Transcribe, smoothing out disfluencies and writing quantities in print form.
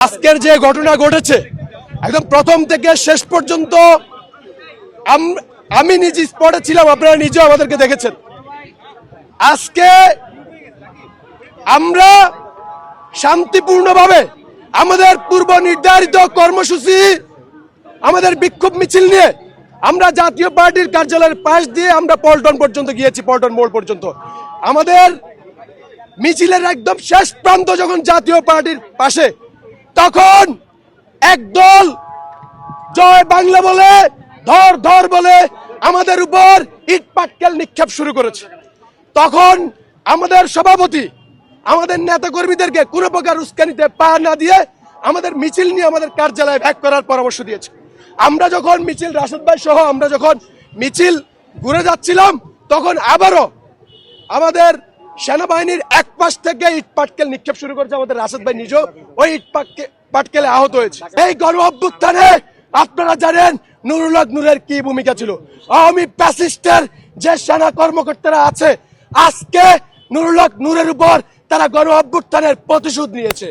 আজকের যে ঘটনা ঘটেছে একদম প্রথম থেকে শেষ পর্যন্ত আমি নিজে স্পটে ছিলাম, আপনারা নিজেও আমাদেরকে দেখেছেন। আজকে আমরা শান্তিপূর্ণভাবে আমাদের পূর্ব নির্ধারিত কর্মসূচি, আমাদের বিক্ষোভ মিছিল নিয়ে আমরা জাতীয় পার্টির কার্যালয়ের পাশ দিয়ে আমরা পল্টন পর্যন্ত গিয়েছি, পল্টন মোড় পর্যন্ত। আমাদের মিছিলের একদম শেষ প্রান্ত যখন জাতীয় পার্টির পাশে, তখন একদল জয় বাংলা বলে, ধর ধর বলে আমাদের উপর ইট পাটকেল নিক্ষেপ শুরু করেছে। তখন আমাদের সভাপতি আমাদের নেতা কর্মীদেরকে কোনো প্রকার উস্কানিতে পা না দিয়ে আমাদের মিছিল নিয়ে আমাদের কার্যালয়ে ব্যাক করার পরামর্শ দিয়েছে। আমরা যখন মিছিল, রাশেদ ভাই সহ আমরা যখন মিছিল ঘুরে যাচ্ছিলাম, তখন আবারও আমাদের সেনাবাহিনীর এক পাশ থেকে ইট পাটকেল নিক্ষেপ শুরু করেছে। আমাদের রাশেদ ভাই নিজেও ওই ইট পাটকেলে আহত হয়েছে। এই গণ অভ্যুত্থানে আপনারা জানেন নুরুল হক নূরের কি ভূমিকা ছিল। আওয়ামী ফ্যাসিস্টের যে সেনা কর্মকর্তারা আছে, আজকে নুরুল হক নূরের উপর তারা গণ অভ্যুত্থানের প্রতিশোধ নিয়েছে।